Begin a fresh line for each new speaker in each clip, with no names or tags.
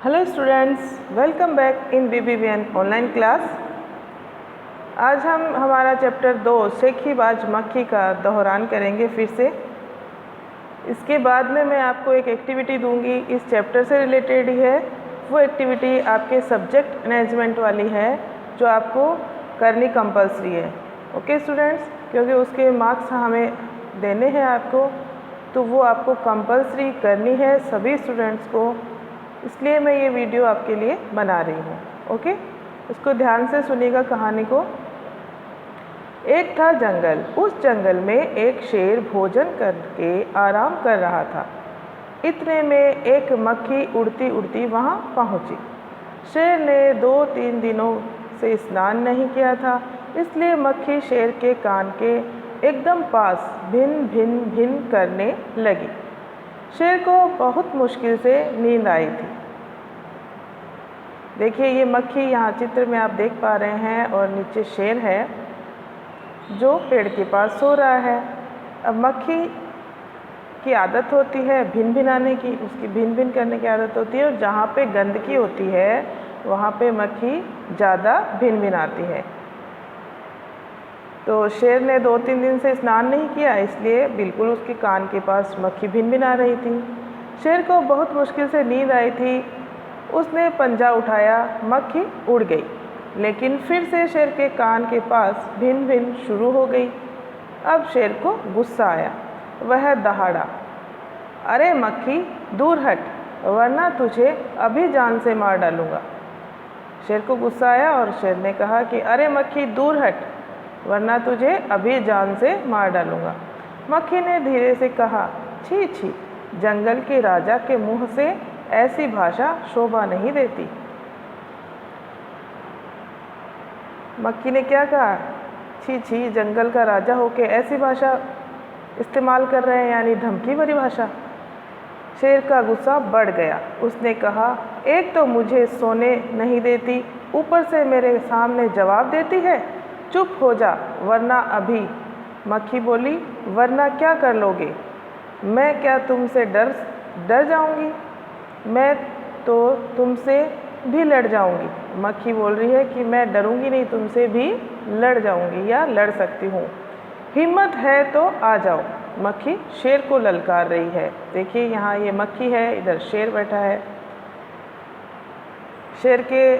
Hello students, welcome back in BBVN online class. आज हम हमारा चैप्टर 2 सेखीबाज मक्खी का दोहरान करेंगे फिर से। इसके बाद में मैं आपको एक एक्टिविटी दूंगी, इस चैप्टर से रिलेटेड ही है। वो एक्टिविटी आपके सब्जेक्ट मैनेजमेंट वाली है जो आपको करनी कंपलसरी है। ओके स्टूडेंट्स, क्योंकि उसके मार्क्स हमें देने हैं आपको, तो वो आपको कंपलसरी करनी है सभी स्टूडेंट्स को। इसलिए मैं ये वीडियो आपके लिए बना रही हूँ। ओके, इसको ध्यान से सुनिएगा कहानी को। एक था जंगल, उस जंगल में एक शेर भोजन करके आराम कर रहा था। इतने में एक मक्खी उड़ती उड़ती वहाँ पहुँची। शेर ने 2-3 दिनों से स्नान नहीं किया था, इसलिए मक्खी शेर के कान के एकदम पास भिन भिन भिन करने लगी। शेर को बहुत मुश्किल से नींद आई थी। देखिए, ये मक्खी यहाँ चित्र में आप देख पा रहे हैं और नीचे शेर है जो पेड़ के पास सो रहा है। अब मक्खी की आदत होती है भिन भिनाने की, उसकी भिन भिन करने की आदत होती है, और जहाँ पे गंदगी होती है वहाँ पे मक्खी ज़्यादा भिन भिनाती है। तो शेर ने 2-3 दिन से स्नान नहीं किया, इसलिए बिल्कुल उसके कान के पास मक्खी भिन भिना रही थी। शेर को बहुत मुश्किल से नींद आई थी। उसने पंजा उठाया, मक्खी उड़ गई, लेकिन फिर से शेर के कान के पास भिन भिन शुरू हो गई। अब शेर को गुस्सा आया, वह दहाड़ा, अरे मक्खी दूर हट, वरना तुझे अभी जान से मार डालूंगा। शेर को गुस्सा आया और शेर ने कहा कि अरे मक्खी दूर हट, वरना तुझे अभी जान से मार डालूंगा। मक्खी ने धीरे से कहा, छी छी, जंगल के राजा के मुंह से ऐसी भाषा शोभा नहीं देती। मक्खी ने क्या कहा? छी छी, जंगल का राजा होके ऐसी भाषा इस्तेमाल कर रहे हैं, यानी धमकी भरी भाषा। शेर का गुस्सा बढ़ गया। उसने कहा, एक तो मुझे सोने नहीं देती, ऊपर से मेरे सामने जवाब देती है, चुप हो जा वरना अभी। मक्खी बोली, वरना क्या कर लोगे? मैं क्या तुमसे डर जाऊंगी? मैं तो तुमसे भी लड़ जाऊंगी। मक्खी बोल रही है कि मैं डरूंगी नहीं, तुमसे भी लड़ जाऊंगी या लड़ सकती हूँ। हिम्मत है तो आ जाओ। मक्खी शेर को ललकार रही है। देखिए, यहाँ ये मक्खी है, इधर शेर बैठा है। शेर के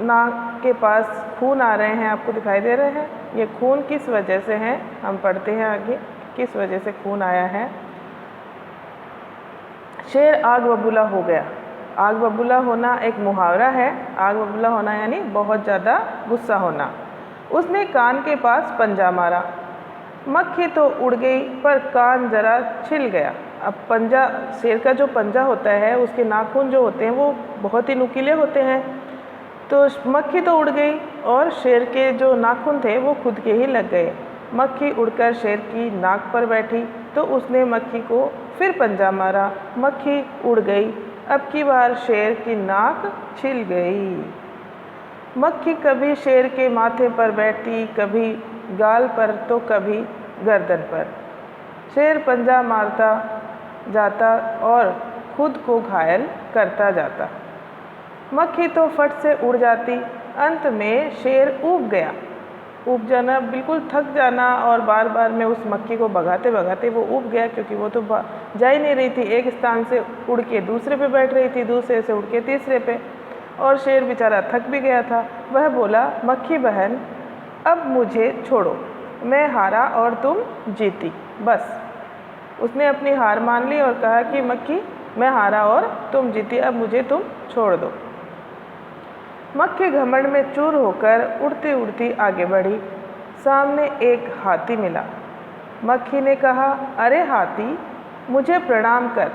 नाक के पास खून आ रहे हैं, आपको दिखाई दे रहे हैं। ये खून किस वजह से है, हम पढ़ते हैं आगे किस वजह से खून आया है। शेर आग बबूला हो गया। आग बबूला होना एक मुहावरा है। आग बबूला होना यानी बहुत ज़्यादा गुस्सा होना। उसने कान के पास पंजा मारा। मक्खी तो उड़ गई, पर कान जरा छिल गया। अब पंजा, शेर का जो पंजा होता है, उसके नाखून जो होते हैं वो बहुत ही नुकीले होते हैं। तो मक्खी तो उड़ गई और शेर के जो नाखून थे वो खुद के ही लग गए। मक्खी उड़कर शेर की नाक पर बैठी तो उसने मक्खी को फिर पंजा मारा। मक्खी उड़ गई। अब की बार शेर की नाक छिल गई। मक्खी कभी शेर के माथे पर बैठी, कभी गाल पर तो कभी गर्दन पर। शेर पंजा मारता जाता और खुद को घायल करता जाता। मक्खी तो फट से उड़ जाती। अंत में शेर ऊब गया। ऊब जाना, बिल्कुल थक जाना, और बार बार में उस मक्खी को भगाते भगाते वो ऊब गया, क्योंकि वो तो जा ही नहीं रही थी। एक स्थान से उड़ के दूसरे पे बैठ रही थी, दूसरे से उड़ के तीसरे पे, और शेर बेचारा थक भी गया था। वह बोला, मक्खी बहन, अब मुझे छोड़ो, मैं हारा और तुम जीती, बस। उसने अपनी हार मान ली और कहा कि मक्खी, मैं हारा और तुम जीती, अब मुझे तुम छोड़ दो। मक्खी घमंड में चूर होकर उड़ती उड़ती आगे बढ़ी। सामने एक हाथी मिला। मक्खी ने कहा, अरे हाथी, मुझे प्रणाम कर।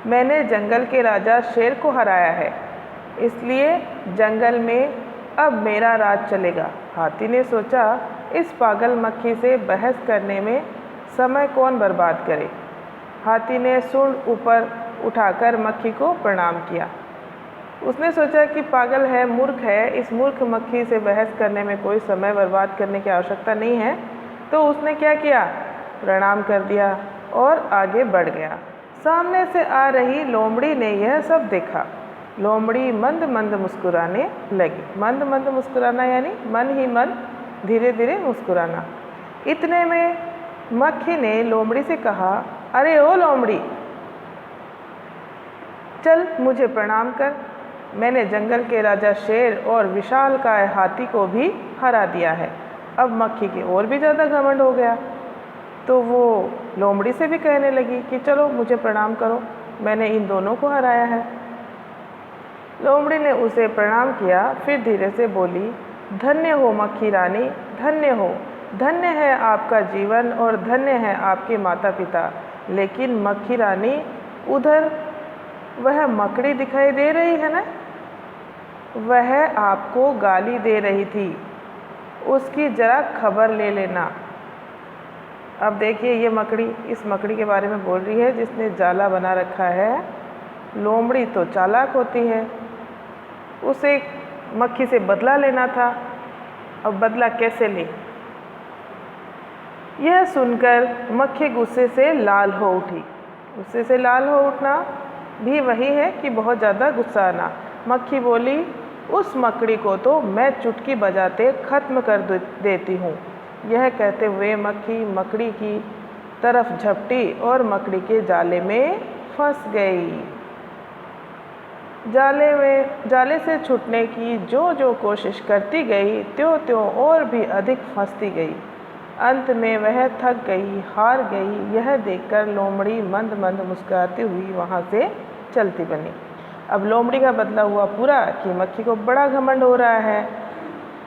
मैंने जंगल के राजा शेर को हराया है, इसलिए जंगल में अब मेरा राज चलेगा। हाथी ने सोचा, इस पागल मक्खी से बहस करने में समय कौन बर्बाद करे। हाथी ने सूंड ऊपर उठाकर मक्खी को प्रणाम किया। उसने सोचा कि पागल है, मूर्ख है, इस मूर्ख मक्खी से बहस करने में कोई समय बर्बाद करने की आवश्यकता नहीं है। तो उसने क्या किया, प्रणाम कर दिया और आगे बढ़ गया। सामने से आ रही लोमड़ी ने यह सब देखा। लोमड़ी मंद मंद मुस्कुराने लगी। मंद मंद मुस्कुराना यानी मन ही मन धीरे धीरे मुस्कुराना। इतने में मक्खी ने लोमड़ी से कहा, अरे ओ लोमड़ी, चल मुझे प्रणाम कर। मैंने जंगल के राजा शेर और विशालकाय हाथी को भी हरा दिया है। अब मक्खी की और भी ज़्यादा घमंड हो गया, तो वो लोमड़ी से भी कहने लगी कि चलो मुझे प्रणाम करो, मैंने इन दोनों को हराया है। लोमड़ी ने उसे प्रणाम किया, फिर धीरे से बोली, धन्य हो मक्खी रानी, धन्य हो, धन्य है आपका जीवन और धन्य है आपके माता पिता। लेकिन मक्खी रानी, उधर वह मकड़ी दिखाई दे रही है ना, वह आपको गाली दे रही थी, उसकी ज़रा खबर ले लेना। अब देखिए ये मकड़ी, इस मकड़ी के बारे में बोल रही है जिसने जाला बना रखा है। लोमड़ी तो चालाक होती है, उसे मक्खी से बदला लेना था। अब बदला कैसे ले? यह सुनकर मक्खी गुस्से से लाल हो उठी। गुस्से से लाल हो उठना भी वही है कि बहुत ज़्यादा गुस्सा आना। मक्खी बोली, उस मकड़ी को तो मैं चुटकी बजाते ख़त्म कर देती हूँ। यह कहते हुए मक्खी मकड़ी की तरफ झपटी और मकड़ी के जाले में फंस गई। जाले से छूटने की जो कोशिश करती गई, त्यों और भी अधिक फंसती गई। अंत में वह थक गई, हार गई। यह देखकर लोमड़ी मंद मंद मुस्कुराती हुई वहाँ से चलती बनी। अब लोमड़ी का बदला हुआ पूरा कि मक्खी को बड़ा घमंड हो रहा है,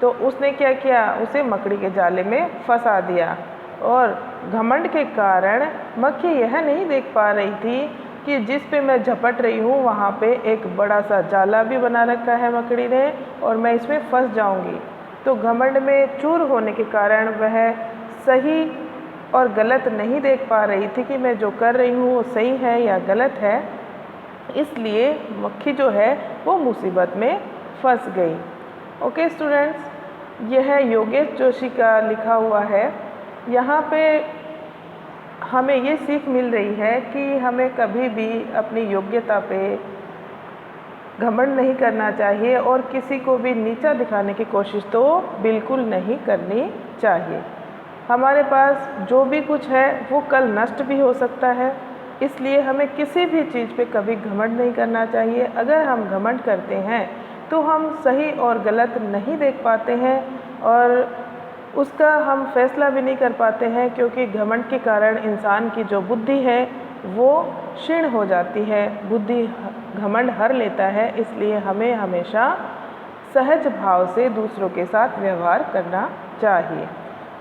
तो उसने क्या किया, उसे मकड़ी के जाले में फंसा दिया। और घमंड के कारण मक्खी यह नहीं देख पा रही थी कि जिस पे मैं झपट रही हूँ वहाँ पे एक बड़ा सा जाला भी बना रखा है मकड़ी ने, और मैं इसमें फंस जाऊँगी। तो घमंड में चूर होने के कारण वह सही और गलत नहीं देख पा रही थी कि मैं जो कर रही हूँ वो सही है या गलत है। इसलिए मक्खी जो है वो मुसीबत में फंस गई। ओके स्टूडेंट्स, यह योगेश जोशी का लिखा हुआ है। यहाँ पे हमें ये सीख मिल रही है कि हमें कभी भी अपनी योग्यता पे घमंड नहीं करना चाहिए और किसी को भी नीचा दिखाने की कोशिश तो बिल्कुल नहीं करनी चाहिए। हमारे पास जो भी कुछ है वो कल नष्ट भी हो सकता है, इसलिए हमें किसी भी चीज़ पे कभी घमंड नहीं करना चाहिए। अगर हम घमंड करते हैं तो हम सही और गलत नहीं देख पाते हैं और उसका हम फैसला भी नहीं कर पाते हैं, क्योंकि घमंड के कारण इंसान की जो बुद्धि है वो क्षीण हो जाती है, बुद्धि घमंड हर लेता है। इसलिए हमें हमेशा सहज भाव से दूसरों के साथ व्यवहार करना चाहिए।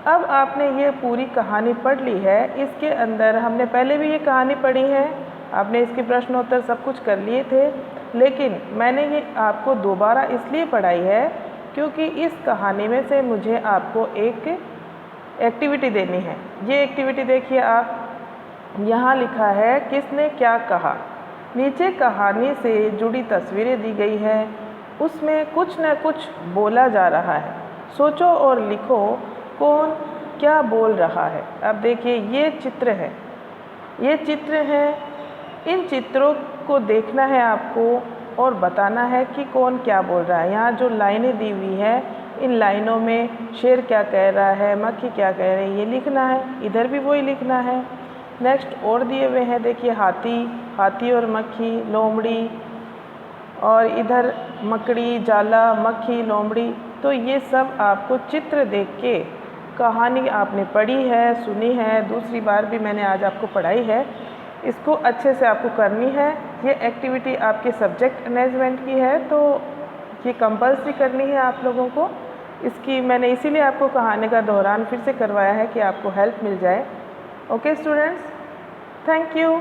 अब आपने ये पूरी कहानी पढ़ ली है, इसके अंदर हमने पहले भी ये कहानी पढ़ी है, आपने इसके प्रश्नोत्तर सब कुछ कर लिए थे, लेकिन मैंने ये आपको दोबारा इसलिए पढ़ाई है क्योंकि इस कहानी में से मुझे आपको एक एक्टिविटी देनी है। ये एक्टिविटी देखिए आप, यहाँ लिखा है किसने क्या कहा। नीचे कहानी से जुड़ी तस्वीरें दी गई है, उसमें कुछ न कुछ बोला जा रहा है। सोचो और लिखो कौन क्या बोल रहा है। अब देखिए ये चित्र है, ये चित्र है, इन चित्रों को देखना है आपको और बताना है कि कौन क्या बोल रहा है। यहाँ जो लाइनें दी हुई है, इन लाइनों में शेर क्या कह रहा है, मक्खी क्या कह रही है, ये लिखना है। इधर भी वही लिखना है। नेक्स्ट और दिए हुए हैं, देखिए हाथी और मक्खी, लोमड़ी, और इधर मकड़ी, जाला, मक्खी, लोमड़ी। तो ये सब आपको चित्र देख के, कहानी आपने पढ़ी है, सुनी है, दूसरी बार भी मैंने आज आपको पढ़ाई है, इसको अच्छे से आपको करनी है। ये एक्टिविटी आपके सब्जेक्ट मैनेजमेंट की है, तो ये कंपल्सरी करनी है आप लोगों को। इसकी मैंने इसीलिए आपको कहानी का दोहरान फिर से करवाया है कि आपको हेल्प मिल जाए। Okay students, thank you.